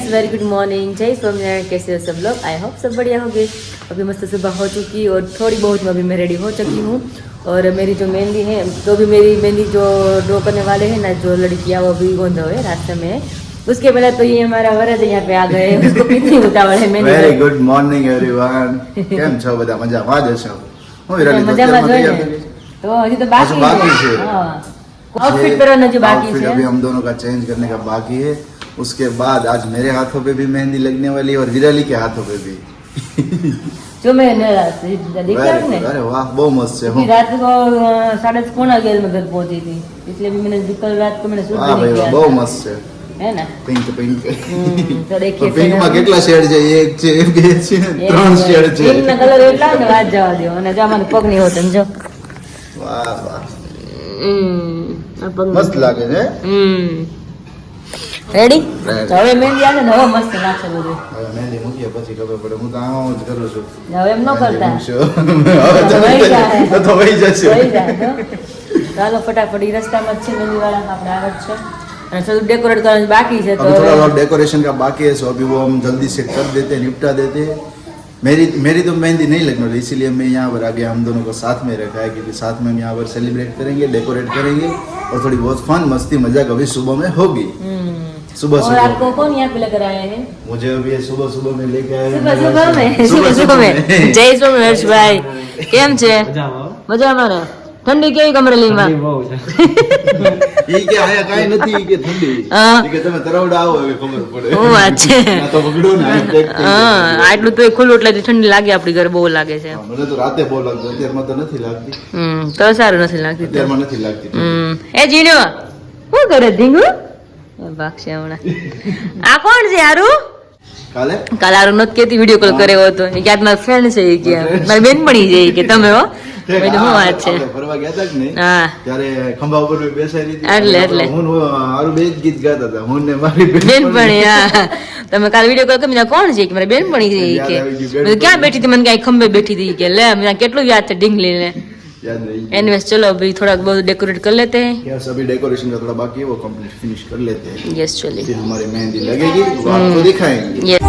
Very good morning, जय स्वामीनारायण। कैसे हो सब लोग? आई होप सब बढ़िया होंगे। अभी मस्त सुबह हो चुकी और थोड़ी बहुत मैं अभी मैं रेडी हो चुकी हूँ। और मेरी जो मेहंदी है तो भी मेरी मेहंदी जो ड्रॉ करने वाले हैं ना जो लड़कियाँ वो भी गोंद हुए रास्ते में। उसके पहले तो ये हमारा वरद यहाँ पे आ गए, उसको कितनी उतावल है। Mehndi very good morning everyone, કેમ છો બધા? મજામાં જ છો? હું વિરાલી મજામાં જોઈએ તો હજી તો બાકી છે। હા, आउटफिट करना जो बाकी है अभी हम दोनों का चेंज करने का बाकी है। उसके बाद आज मेरे हाथों पे भी मेहंदी लगने वाली है और विराली के हाथों पे भी। जो मैं देखा ने, अरे वाह बहुत मस्त है। रात को 11:30 में घर पहुंची थी, इसलिए भी मैंने कल रात को मैंने शूट नहीं किया। बहुत मस्त है ना? पिंक पिंक तो देखिए पिंक में કેટલા શેડ છે? એક છે, બે છે, ત્રણ શેડ છે। પિંક ના કલર એટલા ને વાત જવા દો અને જો મને પગ નહીં હોતો જો। વાહ વાહ, મસ્ત લાગે છે। રેડી? તો હવે મહેંદી આવે ને હવે મસ્ત લાગશે બધું। હવે મહેંદી મૂકીએ પછી ખબર પડે। હું તો આમ જ કરું છું। હવે એમ ન કરતા, હવે તો વહી જશે। ચાલો ફટાફટ ઈ રસ્તામાં જ છે મહેંદી વાળા, આપણે આગળ છે અને થોડું डेकोरेट करना बाकी है। तो थोड़ा बहुत डेकोरेशन का बाकी है, सो अभी वो हम जल्दी से कर देते हैं, निपटा देते हैं। मेरी तो मेहंदी नहीं लगने वाली, इसीलिए मैं यहाँ पर आगे हम दोनों को साथ में रखा है क्योंकि साथ में हम यहाँ पर सेलिब्रेट करेंगे, डेकोरेट करेंगे और थोड़ी बहुत फन मस्ती मजाक अभी सुबह में होगी। सुबह और आपको कौन यहाँ पे लेकर आए हैं? मुझे अभी सुबह सुबह में लेके आए हैं। सुबह में जय स्वामी हर्ष भाई, केम छे? मजाમાં ને? ठंडी केवी कमरेलीમાં? ઈ કે આયા કાઈ નથી, ઈ કે ઠંડી, ઈ કે તમે તરવડા આવો હવે ખબર પડે। ઓ વાત છે, આ તો બગડો ને હા આટલું તો ખુલ્લું એટલે ઠંડી લાગે, આપણી ઘરે બહુ લાગે છે। મને તો રાતે બહુ લાગતો, અત્યારમાં તો નથી લાગતી। તો સારું નથી લાગતી, અત્યારમાં નથી લાગતી। એ જીનો શું કરે ધીંગુ? ભાગશે હમણાં। આ કોણ છે હારું? કાલે હારું નથી કેતી, વિડીયો કોલ કર્યો હતો કે આ મારા ફ્રેન્ડ છે, એ કે મારી બેનપણી છે, કે તમે હો મેં શું વાત છે? ફરવા ગયા હતા કે નહીં? હા, ત્યારે ખંભા ઉપર બેસાડી હતી એટલે હું હારું બે જ ગીત ગાતા હતા, હું ને મારી બેનપણી। હા, તમે કાલે વિડીયો કોલ કરી કોણ છે? કે મારી બેનપણી છે, કે ક્યાં બેઠી હતી? મને ક્યાંય ખંભે બેઠી હતી, કે લે મને કેટલું યાદ છે ઢીંગલી ને। एनीवेज चलो अभी थोड़ा बहुत डेकोरेट कर लेते हैं। यस, अभी डेकोरेशन का थोड़ा बाकी है, वो कंप्लीट फिनिश कर लेते हैं। यस चलिए, फिर हमारी मेहंदी लगेगी वो आपको दिखाएंगे।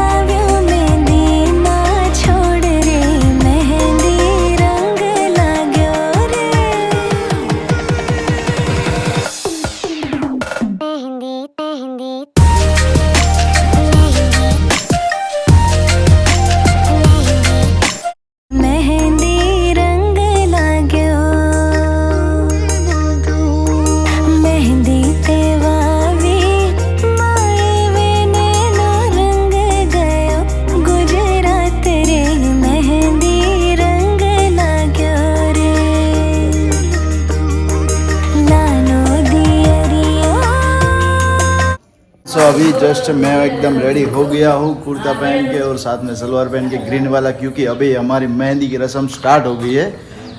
तो अभी जस्ट मैं एकदम रेडी हो गया हूँ, कुर्ता पहन के और साथ में सलवार पहन के ग्रीन वाला, क्योंकि अभी हमारी मेहंदी की रस्म स्टार्ट हो गई है।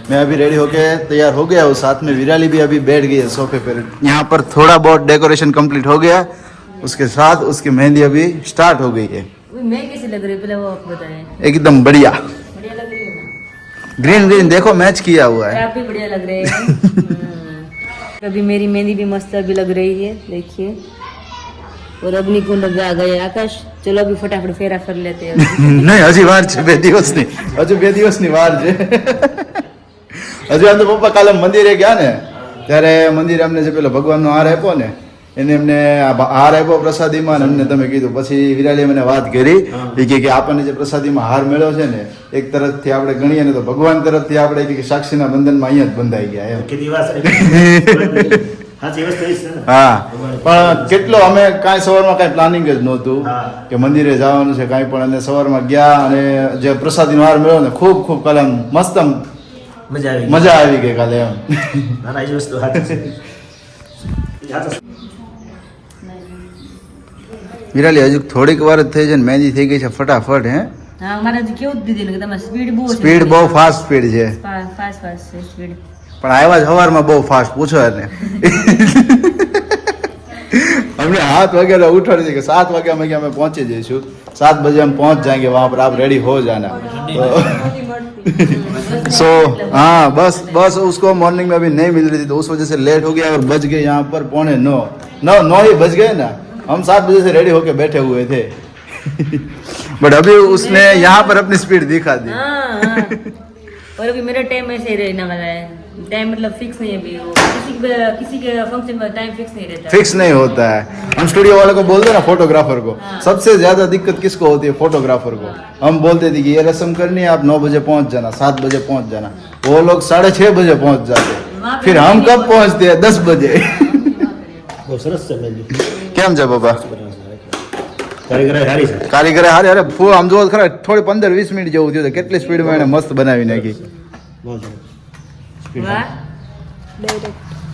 मैं अभी रेडी होके तैयार हो गया हूँ, साथ में विराली भी अभी बैठ गई है सोफे पर। यहाँ पर थोड़ा बहुत डेकोरेशन कंप्लीट हो गया, उसके साथ उसकी मेहंदी अभी स्टार्ट हो गई है। मैं कैसी लग रही है पहले वो आप बताएं। एकदम बढ़िया, बढ़िया लग रही है ना? ग्रीन ग्रीन देखो मैच किया हुआ है। आप भी बढ़िया लग रहे हैं। अभी मेरी मेहंदी भी मस्त अभी लग रही है, देखिए। और अग्निकुंड आ गए आकाश, चलो अभी फटाफट फेरा कर लेते हैं। नहीं हजी वार છે, બે દિવસની હજુ 2 દિવસની વાર છે। હજુ આમ તો પપ્પા કાલે મંદિરે ગયા ને, ત્યારે મંદિરે અમને જે પેલો ભગવાનનો હાર આપ્યો ને, એને એમને હાર આપ્યો પ્રસાદીમાં, અમને તમે કીધું પછી વિરાલીએ મને વાત કરી કે આપણને જે પ્રસાદીમાં હાર મળ્યો છે ને, એક તરફથી આપણે ગણીએ ને તો ભગવાન તરફથી આપણે કે સાક્ષીના બંધનમાં અહીંયા જ બંધાઈ ગયા એમ। હા, પણ કેટલો અમે કાંઈ સવારમાં કાંઈ પ્લાનિંગ જ નહોતું કે મંદિરે જવાનું છે કાંઈ પણ, અને સવારમાં ગયા અને જે પ્રસાદીનો હાર મળ્યો ને ખૂબ ખૂબ કાલે મસ્ત મજા આવી ગઈ કાલે એમ। વિરાલી હજુ થોડીક વાર જ થઈ છે ને મહેંદી થઈ ગઈ છે ફટાફટ। હે હા, અમારે તો કેવું દીધી ને તમે સ્પીડ બહુ ફાસ્ટ સ્પીડ છે, ફાસ્ટ છે સ્પીડ, પણ આવ્યા જ સવારમાં બહુ ફાસ્ટ, પૂછો એને। हमने 7 वगैरह उठाड़ी थी कि 7 वागे में हमें पहुंचे जैसू, 7 बजे हम पहुंच जाएंगे वहां पर, आप रेडी हो जाना। सो हाँ बस उसको मॉर्निंग में अभी नहीं मिल रही थी तो उस वजह से लेट हो गया और बज गए यहाँ पर 9:45 ही बज गए ना। हम 7 बजे से रेडी होके बैठे हुए थे बट अभी उसने यहाँ पर अपनी स्पीड दिखा दी। हाँ। और अभी मेरा टाइम ऐसे ही रहने वाला है, टाइम मतलब फिक्स नहीं है अभी, वो किसी के फंक्शन में टाइम फिक्स नहीं रहता। फिक्स नहीं होता है। हम स्टूडियो वाले को बोलते ना, फोटोग्राफर को सबसे ज्यादा दिक्कत किसको होती है? फोटोग्राफर को। हम बोलते थे कि ये रस्म करनी है, आप 9 बजे पहुंच जाना, 7 बजे पहुंच जाना, वो लोग 6:30 बजे पहुंच जाते, फिर हम कब पहुंचते हैं? 10 बजे। કેમ છે બાબા? કારીગર હારે. અરે ફૂલ આમ જોવો ખરા, થોડી 15-20 મિનિટ જેવું થયું, કેટલી સ્પીડમાં એને મસ્ત બનાવી નાખી. વાહ,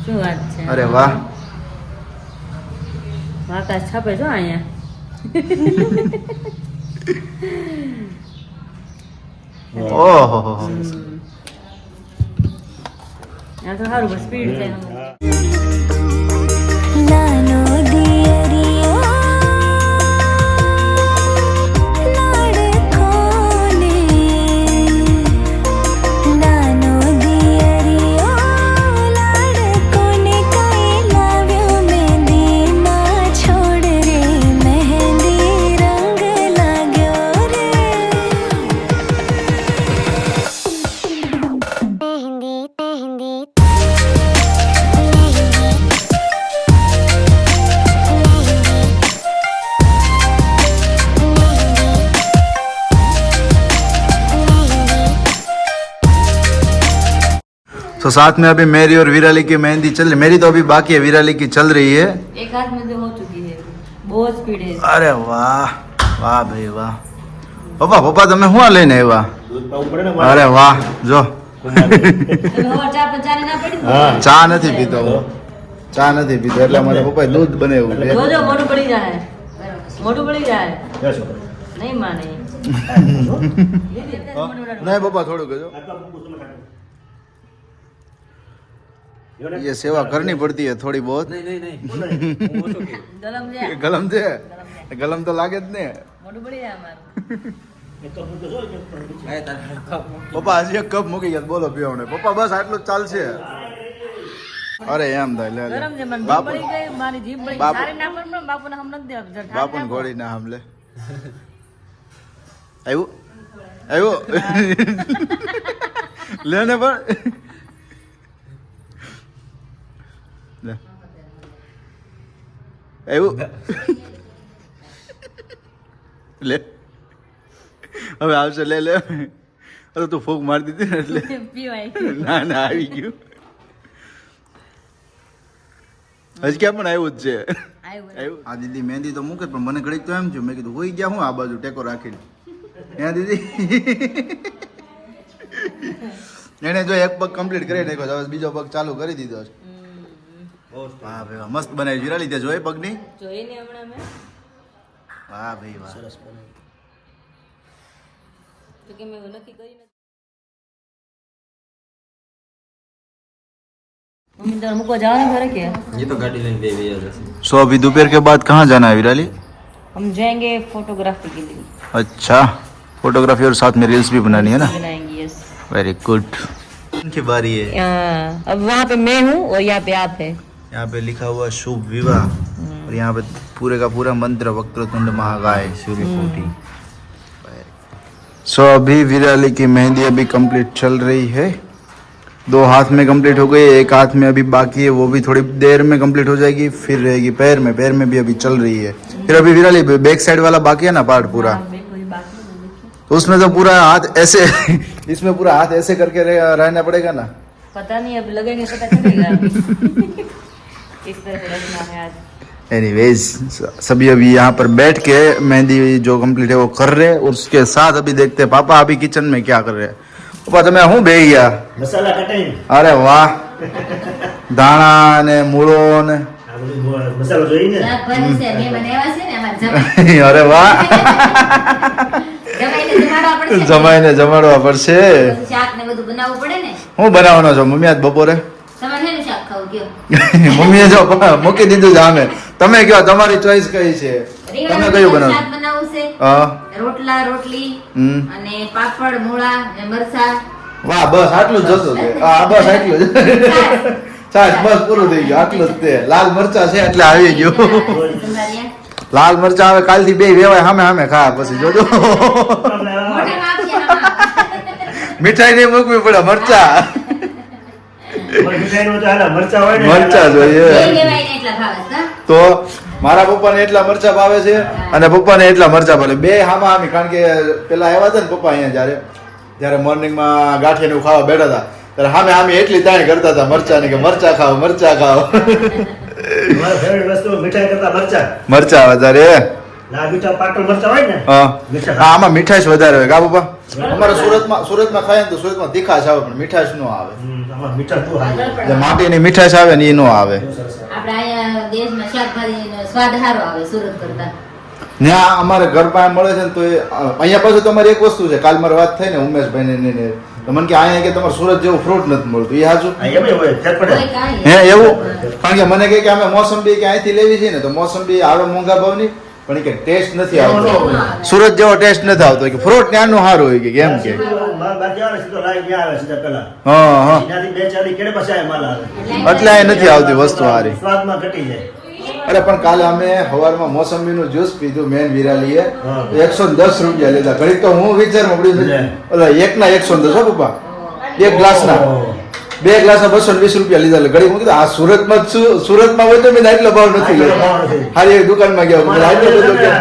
શું વાત છે. અરે વાહ, આકાશ છાપે છો અહીંયા. ઓહો, આ તો સારું સ્પીડ છે. નાનો દિયરિયો લાડકોને, નાનો દિયરિયો લાડકોને કઈ લાવ્યો મહેંદીમાં છોડ રે, મહેંદી રંગ લાગ્યો રે, મહેંદી મહેંદી तो साथ में अभी मेरी और विराली की मेहंदी चल रही, मेरी तो अभी बाकी है, विराली की चल रही है. एक हाथ में तो हो चुकी है, बहुत स्पीड है. अरे वाह वाह भाई वाह. પપ્પા પપ્પા તમે શું લઈને આવ્યા? અરે વાહ, જો ચા નથી પીતો હું, ચા નથી પીતો એટલે મારા પપ્પાએ દૂધ બનાવ્યું છે. જોજો મોઢું પડી જાય, મોઢું પડી જાય, નહીં માને. નહીં પપ્પા થોડું કહેજો. ये सेवा करनी पड़ती है थोड़ी बहुत. ગલમ છે, ગલમ છે, ગલમ તો લાગે જ ને. મોઢું પડી જાય અમારું. પપ્પા હજી એક કપ મૂકી ગયા, બોલો પીવો ને. પપ્પા બસ આટલું જ ચાલશે. અરે એમ થાય લે લે. ગરમ છે, મને બાપુ પડી ગઈ, મારી જીભ પડી બાપુ. સારી ના પણ બાપુને હમ નથી દેવા. બાપુને ઘોડી ના હમલે. આવ્યું આવ્યું લે ને પણ લે આવ્યું લે હવે આવશે. લે લે. અરે તું ફૂંક મારી દીધી ને એટલે પીવાય. ના ના આવી ગયું. હજી ક્યાં પણ આવ્યું જ છે. આવ્યું. આ દીદી મહેંદી તો મૂકે પણ મને ઘડીક તો એમ થયું, મેં કીધું હોઈ ગયા હું આ બાજુ ટેકો રાખીને. ત્યાં દીદી એને જો એક પગ કમ્પ્લીટ કરી નાખ્યો છે, હવે બીજો પગ ચાલુ કરી દીધો છે. વાહ ભાઈ વાહ, મસ્ત બનાવી. વિરાલી તે જોઈ પગની? જોઈને હમણાં મેં વાહ ભાઈ વાહ. તો કે મેં નક્કી કરી નથી. मम्मी तो हमको जाना घर क्या? ये तो गाड़ी लेने गई है जैसे. सो अभी दोपहर के बाद कहाँ जाना है विराली? हम जाएंगे फोटोग्राफी के लिए. अच्छा, फोटोग्राफी और साथ में रील्स भी बनानी है ना. बनाएंगे. यस. Very good. की बारी है. अब वहाँ पे मैं हूँ और यहाँ पे आप है. यहाँ पे लिखा हुआ शुभ विवाह और यहाँ पे पूरे का पूरा मंत्र वक्रतुंड महाकाय सूर्यकोटि. सो अभी विराली की मेहंदी अभी कंप्लीट चल रही है. 2 हाथ में कंप्लीट हो गई, एक हाथ में अभी बाकी है, वो भी थोड़ी देर में कंप्लीट हो जाएगी. फिर रहेगी पैर में भी अभी चल रही है. फिर अभी विराली बैक साइड वाला बाकी है ना पार्ट पूरा, तो उसमें तो पूरा हाथ ऐसे इसमें पूरा हाथ ऐसे करके रहना पड़ेगा ना. पता नहीं, अब लगेंगे पता चलेगा. इस तरह से रखना है आज. एनीवेज सभी अभी यहाँ पर बैठ के मेहंदी जो कंप्लीट है वो कर रहे हैं. उसके साथ अभी देखते हैं पापा अभी किचन में क्या कर रहे हैं. पापा તમે શું બેહી ગયા? મસાલા કટાઈ. અરે વાહ, ધાણા ને મૂળો ને આ બધું મસાલો જોઈને શાકભાજી છે મેં બનાવ્યા છે ને અમાર જમાઈ અરે વાહ, જમાઈને જમાડવા પડશે. જમાઈને જમાડવા પડશે. પછી શાક ને બધું બનાવવું પડે ને. હું બનાવવાનો છો મમ્મી આજ બપોરે? તમારે શેનું શાક ખાવું કયો? મમ્મીએ જો મૂકી દીધું છે આમે. તમે કહો તમારી ચોઈસ કઈ છે? તમે કયું બનાવો? શાક બનાવવું છે, હા. રોટલા રોટલી હમ. અને પાપડ મૂળા અને મરચા. વાહ, બસ આટલું જ જતું છે. હા બસ આટલું જ. છાશ બસ પૂરું થઈ ગયું, આટલું જ તે. લાલ મરચા છે એટલે આવી ગયું. તમારે ત્યાં લાલ મરચા આવે કાલથી બે વેવાય સામે સામે ખા પછી જોજો મોઢામાં આપશે આમાં. મીઠાઈ નહીં મૂકવી પડે મરચા મીઠાઈનું તો હાલે, મરચાં હોય ને મરચાં જોઈએ. બે લેવાય ને એટલા ભાવે છે, હા? તો મારા પપ્પાને એટલા મરચા ભાવે છે અને પપ્પાને એટલા મરચા ભાવે બે હામા હામી કારણ કે પેલા આવ્યા હતા ને પપ્પા અહીંયા જ્યારે મોર્નિંગમાં ગાંઠિયા ને એવું ખાવા બેઠા હતા ત્યારે હામે હામે એટલી તાણ કરતા હતા મરચાની કે મરચા ખાઓ મારી favorite વસ્તુ મીઠાઈ કરતા મરચાં. મરચા વધારે ના મીઠા પાકલ મરચાં હોય ને હા મીઠા. હા, આમાં મીઠાશ વધારે હોય કા પપ્પા અમારે સુરતમાં ખાય ને તો સુરતમાં તીખાશ આવે પણ મીઠાશ નો આવે આમાં મીઠા બહુ હાલે. આગળ પણ જે માટીની મીઠાશ આવે ને એ નો આવે આપણે અહીંયા દેશમાં શાકભાજીનો સ્વાદ સારો આવે સુરત કરતા. ને આ અમારે ઘર પાસે મળે છે ને તો એ અહીંયા પાછું તમારી એક વસ્તુ છે કાલ મારી વાત થઈ ને ઉમેશભાઈ ને તો મને કે અહીંયા કે તમારે સુરત જેવું ફ્રૂટ નથી મળતું એ સાચું આ એમાંય હોય, ફેર પડે. કોઈ કાંઈ. હે એવું કારણ કે મને કહે કે અમે મોસંબી કે અહીંથી લેવી છે ને તો મોસંબી આવે મોંઘા ભાવની પણ એ કે ટેસ્ટ નથી આવતો સુરત જેવો ટેસ્ટ નથી આવતો કે ફ્રૂટ ત્યાંનું સારું હોય કે કેમ કે બહાર ગયા ને સીધો લાઈ ગયા આવે સીધા પેલા. હા હા ત્યાંથી બે ચાલી કેડે પછી આ માલ આવે. એટલે અહીં નથી આવતી વસ્તુ સારી સ્વાદમાં ઘટી જાય. અરે પણ કાલે અમે સવારમાં મોસંબીનું જ્યુસ પીધું મેન વિરાલીએ હા. 110 રૂપિયા લીધા ઘડીક તો હું વિચારમાં પડ્યું લે. ઓલા એકના 110 હો પપ્પા એક ગ્લાસના બે ગ્લાસના 220 રૂપિયા લીધા એટલે ઘડી હું કીધું આ સુરતમાં હોય તો મેં આટલો ભાવ નથી આટલો લેતો ભાવ નથી. હારી એક દુકાનમાં ગયા મેં આટલો બધો કેમ?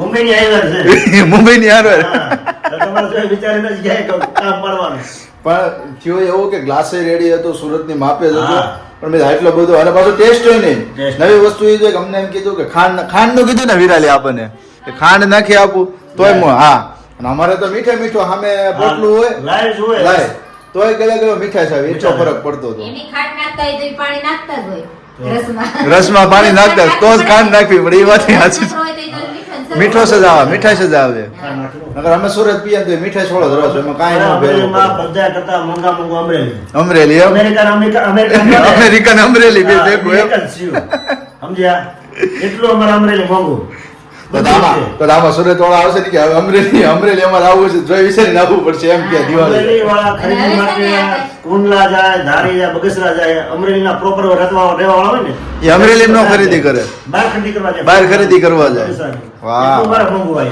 મુંબઈની હાઈવે છે. મુંબઈની હારવાર હા. તો તમારે જો વિચારીને જ ગયા કે કામ પડવાનું. પણ થયું એવું કે ગ્લાસે રેડી હતો સુરતની માપે જ હતો હા. પણ મેં આટલો બધો અને પાછું ટેસ્ટ હોય નહીં Taste. નવી વસ્તુ એ છે કે અમને એમ કીધું કે ખાંડનું કીધું ને વિરાલી આપણને કે ખાંડ નાખી આપું તોય હા અને અમારે તો મીઠો સામે પોટલું હોય લાઈવ જ હોય. લાય તોય ગળે મીઠાશ આવે એટલો ફરક પડતો હતો એની ખાંડ નાખતા હોય તો ઈ પાણી નાખતા જ હોય રસમાં. રસમાં પાણી નાખતા તો જ ખાંડ નાખવી પડે એ વાત સાચી નાખતા હોય તો ઈ તો મીઠું જ મીઠો જ આવે મીઠાશ જ આવે હા, નાખી દો. નકર અમે સુરત પીએ ને તો મીઠાશ વાળો જ રસ એમાં કાંઈ ન અમરેલીમાં ભેળવું બધા કરતા મોંઘા મોંઘું અમરેલી. અમરેલી એમ અમેરિકન અમરેલી બે ભેગું એમ સમજ્યા એટલું અમારે અમરેલી મોંઘું તો આમાં સુરત વાળા આવશે ને કે હવે અમરેલી અમારે આવવું છે જોઈ વિચારીને આવવું પડશે એમ કે દિવાળી અમરેલી વાળા ખરીદી માટે કુંડલા જાય ધારી જાય બગસરા જાય અમરેલીના પ્રોપર રહેવા વાળા હોય ને એ અમરેલી નો ખરીદી કરે બહાર ખરીદી કરવા જાય બહાર ખરીદી કરવા જાય. બગસરાની. વાહ. એટલું મારે મોંઘું આવે.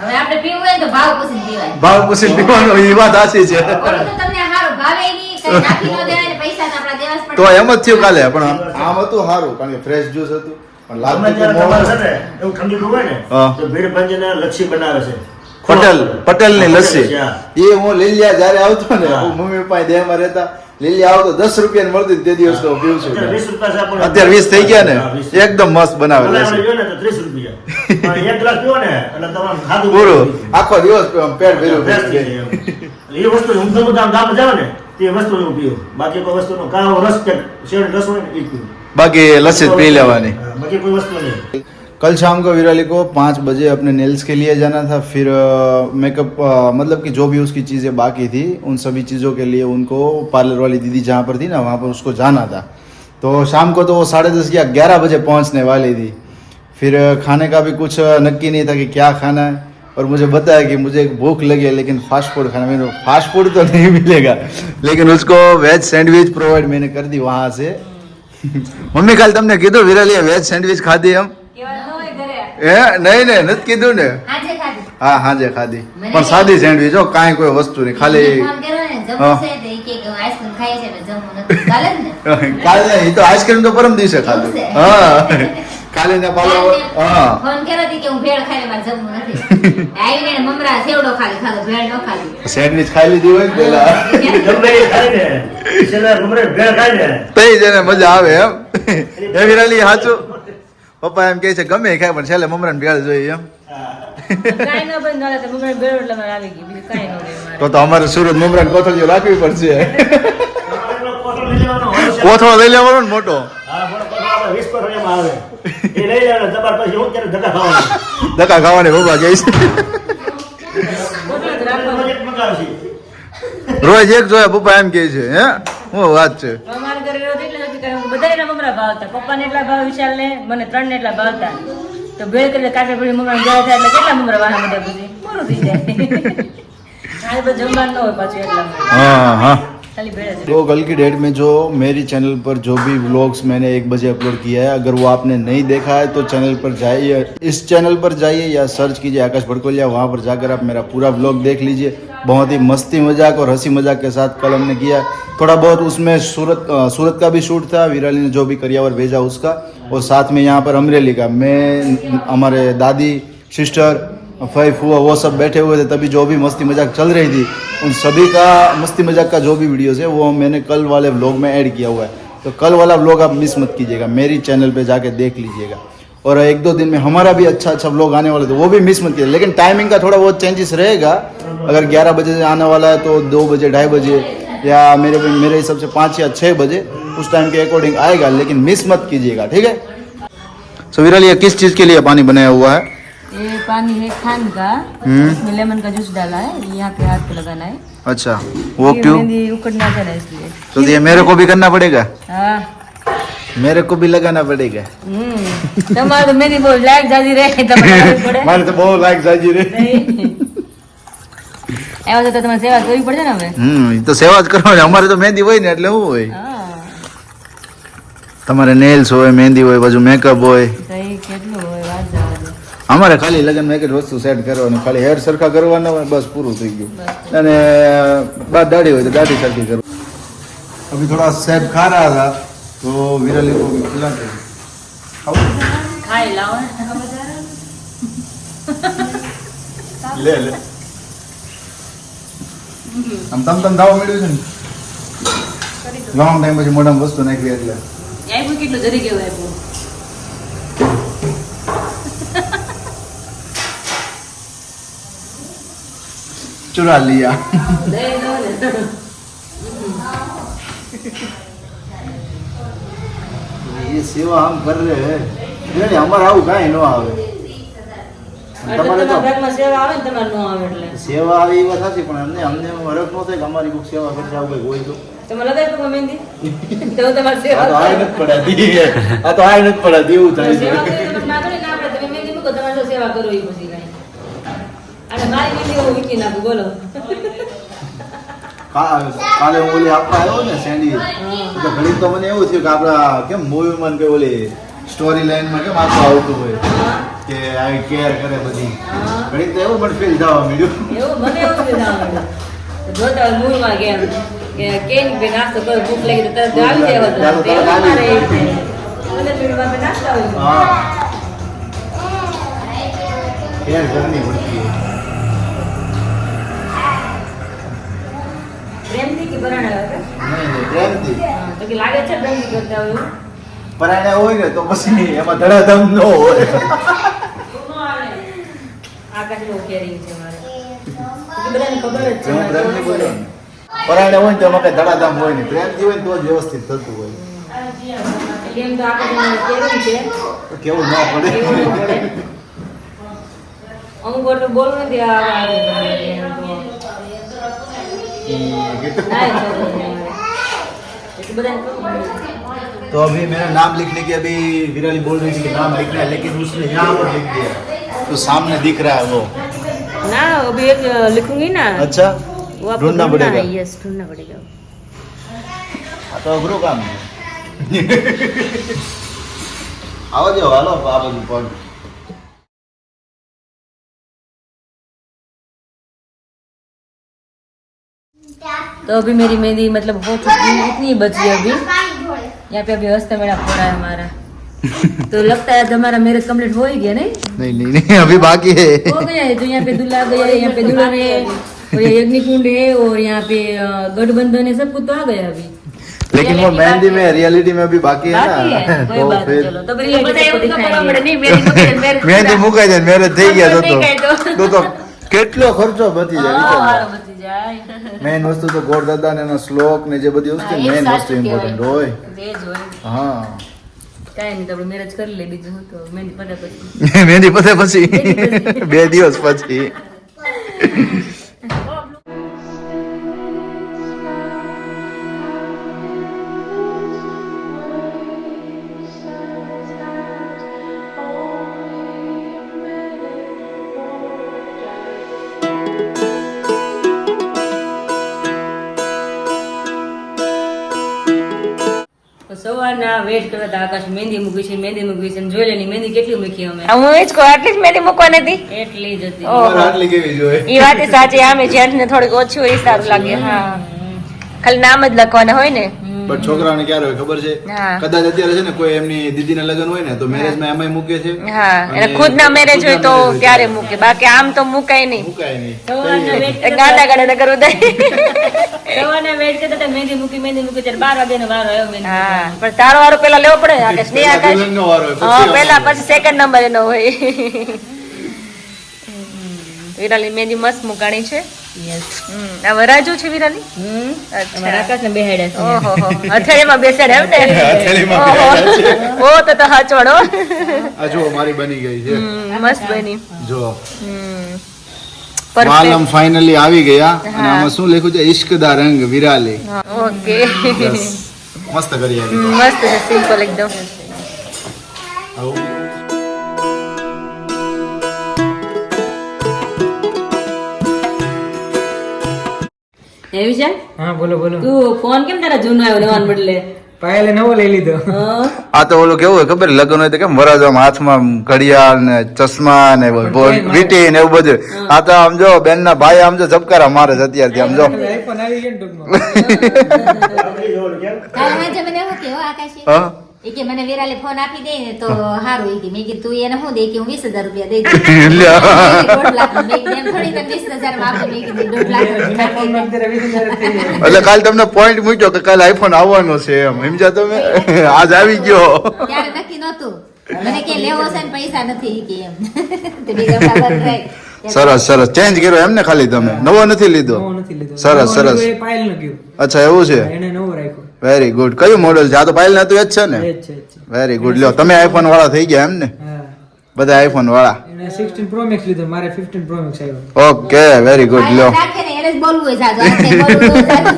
હવે આપણે પીવું હોય ને તો ભાવ પૂછીને પીવાય. ભાવ પૂછીને પીવાનો એ વાત સાચી છે ઓલું તો તમને હારું ભાવે નહીં, કઈ નાખી ન દેવાય ને પૈસા તો આપણા દેવા જ પડે. તો એમ જ થયું કાલે પણ આમ હતું સારું કારણ કે ફ્રેશ જ્યુસ હતું પણ અમે લાગતું જ્યારે તો તમારે છે મોડું. ને એવું ઠંડી હોય ને હા. તો ભીડભંજને લચ્છી બનાવે છે પટેલની લસ્સી હા. એ હું લીલિયા જયારે આવતો ને હા. હું મમ્મી પપ્પા દેહમાં રહેતા લીલિયા આવતો 10 રૂપિયા મળતી ને તે દિવસ તો પીવું છું અત્યારે 20 રૂપિયા છે આપણને. અત્યારે 20 થઈ ગયા ને હા, 20. એકદમ મસ્ત બનાવે પેલા લસ્સી આપણે જોયું ને તો 30 રૂપિયા પણ એક ગ્લાસ પીવો ને એટલે તમારું ખાધું પૂરું આખો દિવસ પેટ ભર્યું Best થઈ જાય એમ. એ વસ્તુ ઊંધું ગામ જાવ ને તે વસ્તુ હું પીવું બાકી કોઈ વસ્તુનો કાળો રસ કે શેરડી રસ હોય ને એ જ પીવું બાકી લસ્સી જ પી લેવાની હા, બાકી કોઈ વસ્તુ નહીં. कल शाम को विराली को 5 बजे अपने नेल्स के लिए जाना था फिर मेकअप मतलब कि जो भी उसकी चीज़ें बाकी थी उन सभी चीज़ों के लिए उनको पार्लर वाली दीदी जहाँ पर थी ना वहाँ पर उसको जाना था तो शाम को तो वो 10:30 या 11 बजे पहुँचने वाली थी फिर खाने का भी कुछ नक्की नहीं था कि क्या खाना है और मुझे बताया कि मुझे भूख लगी है लेकिन फास्ट फूड खाना मैंने फास्ट फूड तो नहीं मिलेगा लेकिन उसको वेज सैंडविच प्रोवाइड मैंने कर दी वहाँ से मम्मी काल तुमने कीधું વિરાલીએ વેજ સેન્ડવિચ ખાધી એમ નહીં નથી કીધું ને આજે ખાધું. હા હાજે ખાધી પણ સાદી સેન્ડવિચ હો કાંઈ કોઈ વસ્તુ નહીં ખાલી ફોન કર્યો ને, જમવું છે? તો ઈ કે આઈસ્ક્રીમ ખાઈએ છે એટલે જમવું નથી. ચાલે જ ને? કાલે એ તો આઈસ્ક્રીમ તો પરમ દિવસે ખાધું એવું છે? હા કાલે ને પાલો હા ફોન કર્યો હતી કે હું ભેળ ખાઈને મારે જમવું નથી. આવીને એને મમરા સેવડો ખાલી ખાધો, ભેળ ન ખાધી. સેન્ડવિચ ખાઈ લીધી હોય ને પેલા ગમે એ ખાય ને છેલ્લે ગમે એ ભેળ ખાય ને તઈ જઈને મજા આવે એમ એ વિરાલી સાચું પપ્પા એમ કહે છે ગમે એ ખાય પણ છેલ્લે મમરાને ભેળ જોઈએ એમ કાંઈ ન બંધ હાલે તો મમ્મી બેડ એટલે મારે આવી ગઈ બીજું કાંઈ ન રહે મારે. તો અમારે સુરત મમરાને કોથળીઓ રાખવી પડશે આપણો કોથળો લઈ લેવાનો હોય છે. કોથળો લઈ લેવાનો ને મોટો હા, મોટો કોથળો આપણે 20 કોથળીમાં આવે. એ લઈ લેવાનો તમારે પછી હું ત્યારે ધક્કા ખાવાના. ધક્કા ખાવાની પપ્પા કહે છે કોથળો જ રાખવાનો. રોજ એક મંગાવશે. રોજ એક જોયા પપ્પા એમ કહે છે હે હું વાત છે અમારા ઘરે રોજ એટલે નથી કારણ કે બધાને મમરા ભાવતા. પપ્પાને એટલા ભાવ, વિશાલને, મને 3 ને એટલા ભાવતા. તો ભેળ કરીને કાચા પડી મમરા ગયા થાય એટલે કેટલા મમરા વાહા બધા પછી પૂરું થઈ જાય. આ બધું જમવાનું ન હોય પાછું એટલા માટે. હા હા खाली भेड़ है। तो कल की डेट में जो मेरी चैनल पर जो भी व्लॉग्स मैंने 1 बजे अपलोड किया है, अगर वो आपने नहीं देखा है तो चैनल पर जाइए, इस चैनल पर जाइए या सर्च कीजिए आकाश भड़कोलिया, वहाँ पर जाकर आप मेरा पूरा व्लॉग देख लीजिए। बहुत ही मस्ती मजाक और हंसी मजाक के साथ कल हमने किया। थोड़ा बहुत उसमें सूरत का भी शूट था, विराली ने जो भी करियावर भेजा उसका, और साथ में यहाँ पर अमरेली का, मैं, हमारे दादी, सिस्टर, फई फुआ वो सब बैठे हुए थे, तभी जो भी मस्ती मजाक चल रही थी उन सभी का मस्ती मजाक का जो भी वीडियोस है वो मैंने कल वाले व्लॉग में ऐड किया हुआ है। तो कल वाला व्लॉग आप मिस मत कीजिएगा, मेरी चैनल पे जाके देख लीजिएगा। और 1-2 दिन में हमारा भी अच्छा व्लॉग आने वाला था, वो भी मिस मत कीजिए। लेकिन टाइमिंग का थोड़ा बहुत चेंजेस रहेगा, अगर 11 बजे से आने वाला है तो 2 बजे, 2:30 बजे, या मेरे हिसाब से 5 या 6 बजे उस टाइम के अकॉर्डिंग आएगा, लेकिन मिस मत कीजिएगा, ठीक है। सो विराली, ये किस चीज़ के लिए पानी बनाया हुआ है? ये पानी है खान का, इसमें लेमन का जूस डाला है, ये यहाँ पे हाथ पे लगाना है। अच्छा, वो ये क्यों? मेहंदी उकड़ना था ना इसलिए। तो ये मेरे को भी करना पड़ेगा? हाँ। मेरे को भी लगाना पड़ेगा। તમારે તો મેરી બહુ લાયક જાજી રે તમારે પડે મારે તો બહુ લાયક જાજી રે એવા તો તમારે સેવા કરવી પડે ને હવે એ તો સેવા જ કરવાની, અમારે તો મહેંદી હોય ને એટલે શું હોય, હા તમારે નેલ્સ હોય, મહેંદી હોય, બાજુ મેકઅપ હોય, તો એ કેટલું હોય વાત જવા દે અમારે ખાલી લગન માં એક જ વસ્તુ સેટ કરવાની, ખાલી હેર સરખા કરવાના હોય, બસ પૂરું થઈ ગયું। અને બાદ દાઢી હોય તો દાઢી સરખી કરવાની। अभी थोड़ा सेब खा रहा था तो विराली को भी खिलाते हैं। ખાઈ લાવો ले ले આમ તમ દાવા મળ્યું છે ને લોંગ ટાઈમ પછી મોઢામાં વસ્તુ નાખી એટલે આપ્યું કેટલું જરી કેવું આપ્યું चुरा लिया। દઈ દો ને ये सेवा हम कर रहे हैं, એટલે અમારે આવું કાંઈ ન આવે। તમારે તો ઘરમાં સેવા આવે ને તમારે ન આવે એટલે સેવા આવી એ વાત સાચી, પણ અમને હરખ ન થાય કે અમારી કોઈક સેવા કરશે આવું કંઈક હોય તો તમે લગાવી શકો મહેંદી તો તમારે સેવા આ તો આઈ નથી પડાતી, આ તો આઈ નથી પડાતી એવું થાય છે। સેવા કરી તમે ના કરો ને આપણે તમે મહેંદી મૂકો તમારે જો સેવા કરો એ પછી કાંઈ અને મારી મહેંદી હું વીકી નાખું બોલો કાલે હું ઓલી આપવા આવ્યો ને સેન્ડવિચ, તો ઘડીક તો મને એવું થયું કે આપણા કેમ મૂવીમાં કે ઓલી સ્ટોરી લાઈનમાં કેમ આખું આવતું હોય કે આવી કેર કરે બધી, ઘડીક તો એવું પણ ફીલ થવા મળ્યું। એવું મને એવું જ ના આવે જોતા હોય મૂળમાં કેમ કે કેમ કે નાસ્તો કરો ભૂખ લાગી તો તરત આવી જાય બધું ત્યારે તરત આવી જાય। મને પીડવા આપણે નાસ્તા હોય हाँ केयर करनी पड़ती है। પ્રેમથી કે પરાણે આવે नहीं प्रेमથી હા તો કે લાગે છે પ્રેમથી કરતા હોય પરાણે હોય ને તો પછી એમાં ધડાધમ ન હોય। આકાશ બહુ કેરિંગ છે મારે તો બધાને ખબર જ છે હું પ્રેમથી બોલ્યો ને, પરાણે હોય ને તો એમાં કઈ ધડાધમ હોય નહીં, પ્રેમથી હોય ને તો જ વ્યવસ્થિત થતું હોય, કેમ તો આકાશ કેરિંગ છે તો કેવું ન પડે। એવું ન પડે અમુક વાર તો બોલવું નથી આ આવે तो बधाने खबर तो अभी मेरा नाम लिखने की अभी विराली बोल रही थी कि नाम लिखना है, लेकिन उसने यहाँ पर लिख दिया तो सामने दिख रहा है वो। ना अभी एक लिखूंगी ना अच्छा वो आपको ढूंढना पड़ेगा। यस ढूंढना पड़ेगा हाँ, तो अघरू काम है। आओ जाओ हालो आ बाजू पर। तो अभी मेरी मेहंदी मतलब हो चुकी है, इतनी बची है अभी। यहाँ पे अभी हस्त मेरा हो रहा है हमारा तो लगता है हमारा मैरिज कंप्लीट हो ही गया नहीं नहीं अभी बाकी है। हो गया है। जो यहाँ पे दूल्हा गया है, यहाँ पे दुल्हन है, और ये यज्ञकुंड है, और यहाँ पे गठबंधन है, सब कुछ तो आ गया अभी। लेकिन वो मेहंदी में रियलिटी में अभी बाकी है बाकी है ना, कोई तो बात नहीं, फिर चलो तो रियलिटी को दिखाएंगे नहीं मेरी मेहंदी मुकाई જાય મેરેજ થઈ ગયા થઈ ગયા તો. તો કેટલો ખર્ચો બચી જાય हां વિચાર हारो बची जाए મેઇન વસ્તુ તો ગોરદાદા ને એનો શ્લોક ને જે બધી વસ્તુ મેઇન વસ્તુ ઇમ્પોર્ટન્ટ હોય। બેજ હોય હા કાઈ નહીં તો આપણે મેરેજ કરી લે બીજું હું તો મહેંદી પડે પછી મહેંદી પતે પછી 2 દિવસ પછી। સવારના વેટ કરતા હતા આકાશ મહેંદી મૂકી છે જોઈ લેની મહેંદી કેટલી મૂકી અમે હું એ જ કહું આટલી જ મહેંદી મૂકવાની હતી એટલી જ હતી ઓહો. આટલી કેવી જોઈએ એ વાત સાચી આમે જેન્ટ્સ ને થોડીક ઓછી હોય એ સારું લાગે હા ખાલી નામ જ લખવાના હોય ને પણ છોકરાઓને ક્યારે હોય ખબર છે હા. કદાચ અત્યારે છે ને કોઈ એમની દીદીના લગ્ન હોય ને તો મેરેજમાં એમાંય મૂકે છે હા અને અને ખુદ ના મેરેજ હોય તો ખુદના ત્યારે marriage મૂકે બાકી આમ તો મુકાય નહીં મુકાય નહીં સવારના વેટ ગાડા ગાડા કરવું દે સવારના વેટ કરતા હતા મહેંદી મૂકી ત્યારે 12 વાગ્યાનો વારો આવ્યો મહેંદી હા પણ તારો વારો પેલા લેવો પડે આકાશ નહીં આકાશ દુલ્હનનો વારો હોય, હા પછી પેલા પછી સેકન્ડ નંબર એનો હોય વિરાલી મહેંદી મસ્ત મુકાણી છે યસ આ વરાજુ છે વિરાલી અમારા આકાશને બેહાડ્યા છે ઓહો હથેળીમાં બેસાડે એમ ને હથેળીમાં ઓહો. બેસાડ્યા ઓ તો હાચવાડો આ જુઓ મારી બની ગઈ છે મસ્ત બની જો પરફેક્ટ માલમ ફાઇનલી આવી ગયા અને આમાં શું લખ્યું છે ઇશ્ક દા રંગ વિરાલી ઓકે Yes. મસ્ત કરી આવી મસ્ત છે સિમ્પલ એકદમ આવું એવી છે હા બોલો બોલો તું ફોન કેમ તારા જૂનો આવ્યો નવાન બદલે પાયલે નવો લઈ લીધો હા આ તો ઓલું કેવું હોય ખબર લગ્ન હોય તો કેમ વરાજામાં હાથમાં ઘડિયાળ ને ચશ્મા ને વીટી ને એવું બધું આ તો આમ જો બેન ના ભાઈ આમ જો ઝબકારા મારે છે અત્યારથી આમ જો આઈફોન આવી ગયો ને ટૂંકમાં આપણી જોડે કેમ? કાલ સાંજે મને એવું કહેવું આકાશી હા એ કે મને વિરાલે ફોન આપી દે ને તો સારું એ કે મેં કીધું તું એને શું દે કે હું 20,000 રૂપિયા દઈ દઉં લ્યા. 1.5 લાખ મેં કીધું એમ થોડી તને 20,000 માં આપે મેં કીધું 1.5 લાખ વિના ફોન માં અત્યારે 20,000 થઈ જાય. એટલે કાલ તમને પોઈન્ટ મૂક્યો કે કાલ આઈફોન આવવાનો છે એમ સમજ્યા તમે આજ આવી ગયો ત્યારે નક્કી નહોતું મને કે લેવો છે ને પૈસા નથી ઈ કે એમ તે બીજા બાબત રહી સરસ સરસ ચેન્જ કર્યો એમ ને ખાલી તમે નવો નથી લીધો નવો નથી લીધો સરસ નવો સરસ લીધો એ પાયલ નું ગયું અચ્છા એવું છે એને નવો રાખ્યો વેરી ગુડ કયું મોડેલ છે આ તો પાયલ નતું એ જ છે ને એ જ છે, એ જ છે. વેરી ગુડ લ્યો તમે આઈફોન વાળા થઈ ગયા એમ ને હા બધા આઈફોન વાળા એને 16 પ્રો મેક્સ લીધો મારે 15 પ્રો મેક્સ આવ્યો ઓકે વેરી ગુડ લ્યો રાખે ને એને જ બોલવું હોય જાજો આ તે બોલવું હોય જાજો.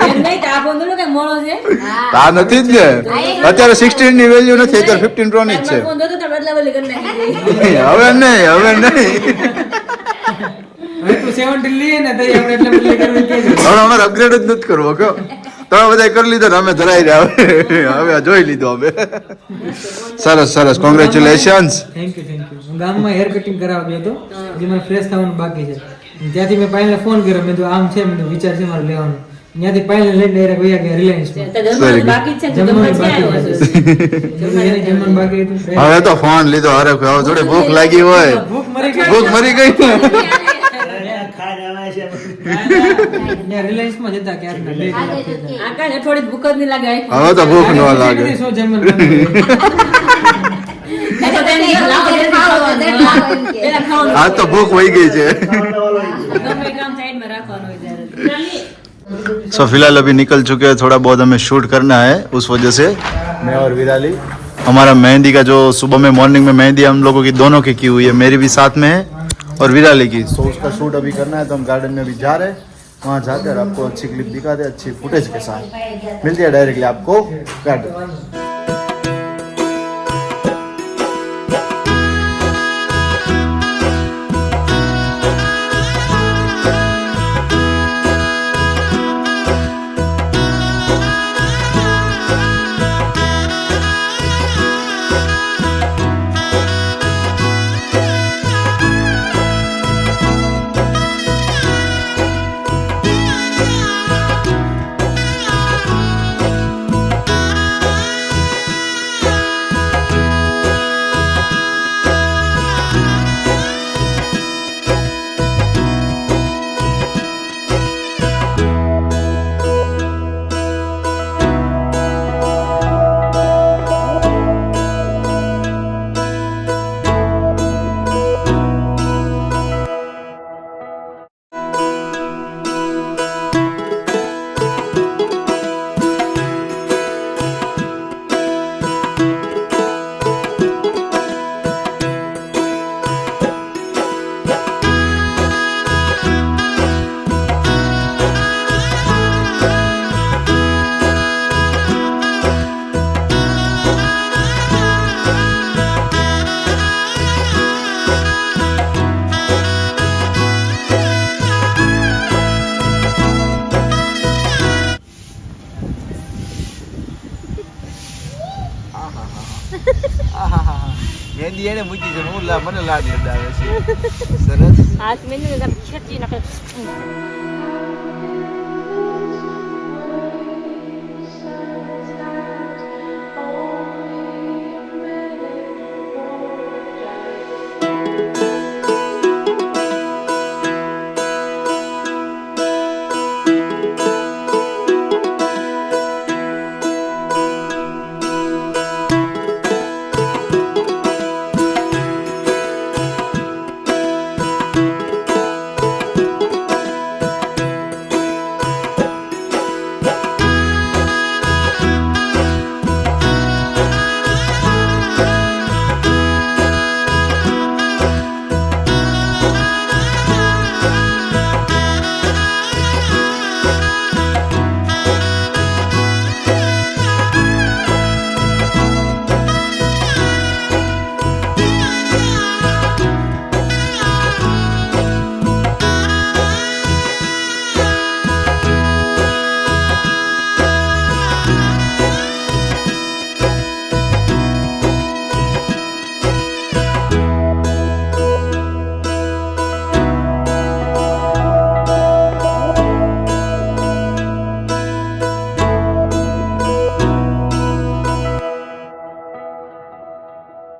એમ નહીં તો આ ફોન થોડો કઈ મોડો છે હા આ નથી જ ને અત્યારે 16 ની વેલ્યુ નથી અત્યારે 15 પ્રો ની જ છે ફોન દોતો તો બદલા બદલી કરી નાખી હવે નહીં હવે તું 70 લઈએ ને તો આપણે એટલે બદલી કરવી કે હવે અમારે અપગ્રેડ જ નથી કરવો કહો તમે બધા કરી લીધો ને અમે ધરાઈ રહ્યા હવે જોઈ લીધો હવે સરસ સરસ કોંગ્રેચ્યુલેશન્સ થેન્ક યુ હું ગામમાં હેર કટિંગ કરાવવા ગયો હતો હજી મને ફ્રેશ થવાનું બાકી છે ત્યાંથી મેં પાયલને ફોન કર્યો મેં કીધું આમ છે મેં કીધું વિચાર છે મારે લેવાનો ત્યાંથી પાયલને લઈને ડાયરેક્ટ વયા ગયા રિલાયન્સમાં તો જમવાનું બાકી જ છે ને જમવાનું જમવા બાકી ક્યાં આવ્યો છે એને જમવાનું બાકી હતું હવે તો ફોન લીધો અરે હવે થોડી ભૂખ લાગી હોય ભૂખ મરી ગઈ ભૂખ મરી ગઈ ખાઈને આવ્યા છે ત્યાં રિલાયન્સમાં જતા ક્યારના બે કલાક આજે થઈ તો કે આકાશ ને થોડી ભૂખ જ નહીં લાગે iPhone. હવે તો ભૂખ ન ગયા. લાગે શું જમવાનું બનાવ્યું? નહીં તો તેને લાકડી ખાવું હોય તો ખાવું એમ કે. પેલા ખાવાનું આજ તો ભૂખ વહી ગઈ છે ગમે કામ સાઈડમાં રાખવાનું હોય ત્યારે सो फिलहाल अभी निकल चुके हैं थोड़ा बहुत हमें शूट करना है उस वजह से मैं और विराली हमारा मेहंदी का जो सुबह में मॉर्निंग में मेहंदी हम लोगों की दोनों की हुई है मेरी भी साथ में है और विराली की सो उसका शूट अभी करना है तो हम गार्डन में अभी जा रहे हैं वहाँ जाकर आपको अच्छी क्लिप दिखाते हैं अच्छी फुटेज के साथ मिलती है डायरेक्टली आपको गार्डन મહેંદી એને મૂકી છે મને લાડ લડાવે છે સરસ હાથ મેં ખેંચી નાખે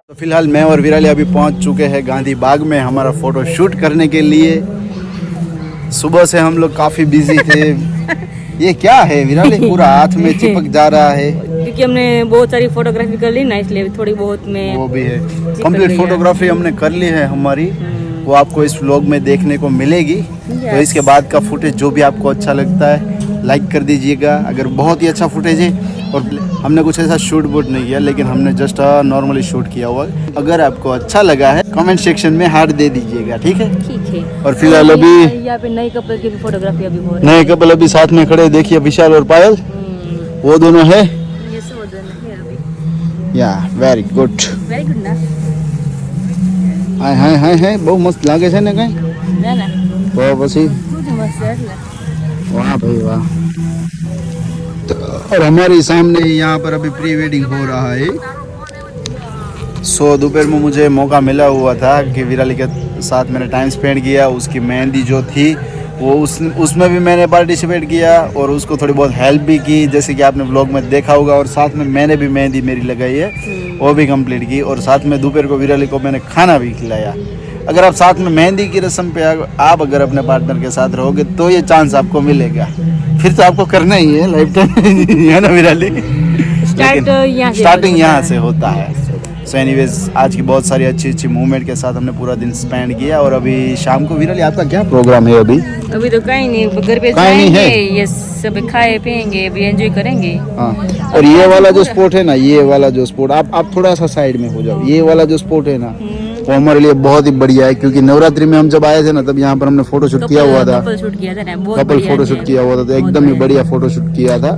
तो फिलहाल मैं और विराली अभी पहुंच चुके हैं गांधी बाग में हमारा फोटो शूट करने के लिए। सुबह से हम लोग काफी बिजी थे। ये क्या है विराली, पूरा हाथ में चिपक जा रहा है? क्योंकि हमने बहुत सारी फोटोग्राफी कर ली ना, इसलिए थोड़ी बहुत में वो भी है। कंप्लीट फोटोग्राफी हमने कर ली है हमारी, वो आपको इस व्लॉग में देखने को मिलेगी। तो इसके बाद का फुटेज जो भी आपको अच्छा लगता है लाइक कर दीजिएगा। अगर बहुत ही अच्छा फुटेज है, और हमने कुछ ऐसा शूट वूट नहीं किया, लेकिन हमने जस्ट नॉर्मली शूट किया हुआ। अगर आपको अच्छा लगा है कमेंट सेक्शन में हार्ट दे दीजिएगा, ठीक है? ठीक है। और फिलहाल अभी यहाँ पे नए कपल की भी फोटोग्राफी अभी हो रही नए कपल अभी साथ में खड़े, देखिए विशाल और पायल, वो दोनों है। ये सब है अभी। या वेरी गुड। वेरी गुड ना। हाय हाय हाय बहुत मस्त लागे છે ને કઈ ना ना તો પછી खूब मस्त है એટલે। वाह भाई वाह। तो और हमारे सामने यहाँ पर अभी प्री वेडिंग हो रहा है। सो दोपहर में मुझे मौका मिला हुआ था कि विराली के साथ मैंने टाइम स्पेंड किया। उसकी मेहंदी जो थी वो उसमें भी मैंने पार्टिसिपेट किया और उसको थोड़ी बहुत हेल्प भी की, जैसे कि आपने व्लॉग में देखा होगा। और साथ में मैंने भी मेहंदी मेरी लगाई है, वो भी कंप्लीट की। और साथ में दोपहर को विराली को मैंने खाना भी खिलाया। अगर आप साथ में मेहंदी की रस्म पे आप अगर अपने पार्टनर के साथ रहोगे तो ये चांस आपको मिलेगा। फिर तो आपको करना ही है लाइफ टाइम, है ना विराली? स्टार्टिंग यहाँ से होता है। सो एनीवेज आज की बहुत सारी अच्छी अच्छी मूवमेंट के साथ हमने पूरा दिन स्पेंड किया। और अभी शाम को विराली आपका क्या प्रोग्राम है? अभी तो कहीं नहीं, घर पे कहीं नहीं है। जाएंगे, ये सब खाए पिएंगे, अभी एंजॉय करेंगे। हाँ। और ये वाला जो स्पॉट है ना, ये वाला जो स्पॉट, आप थोड़ा सा साइड में हो जाओ। ये वाला जो स्पॉट है ना, वो हमारे लिए बहुत ही बढ़िया है, क्योंकि नवरात्रि में हम जब आए थे ना, तब यहाँ पर हमने फोटो शूट किया हुआ था। कपल शूट किया था ना, बहुत कपल बढ़िया फोटो है। शूट किया हुआ था, तो एकदम ही बढ़िया फोटो शूट किया था।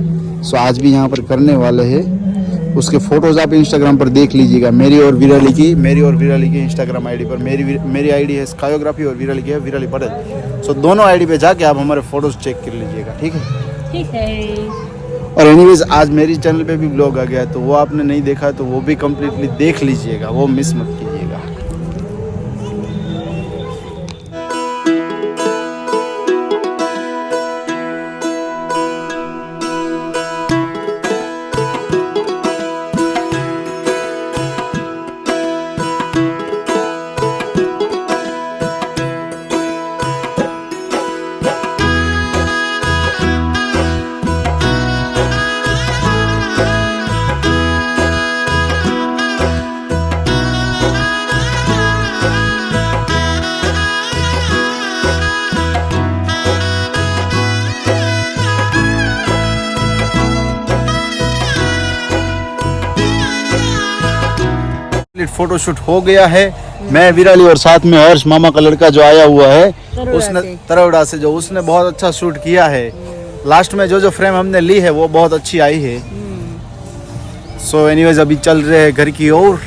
सो आज भी यहाँ पर करने वाले हैं। उसके फोटोज आप इंस्टाग्राम पर देख लीजिएगा, मेरी और विराली की इंस्टाग्राम आईडी पर। मेरी आईडी है स्कायोग्राफी और विराली की है विराली पटेल। सो दोनों आईडी पे जाके आप हमारे फोटोज चेक कर लीजिएगा, ठीक है? ठीक है। और एनीवेज आज मेरी चैनल पे भी ब्लॉग आ गया है, तो वो आपने नहीं देखा तो वो भी कम्प्लीटली देख लीजिएगा, वो मिस मत कीजिएगा। फोटोशूट हो गया है। मैं विराली और साथ में हर्ष मामा का लड़का जो आया हुआ है, उसने तरवड़ा से जो उसने बहुत अच्छा शूट किया है। लास्ट में जो फ्रेम हमने ली है वो बहुत अच्छी आई है। सो एनीवेज अभी चल रहे हैं घर की ओर।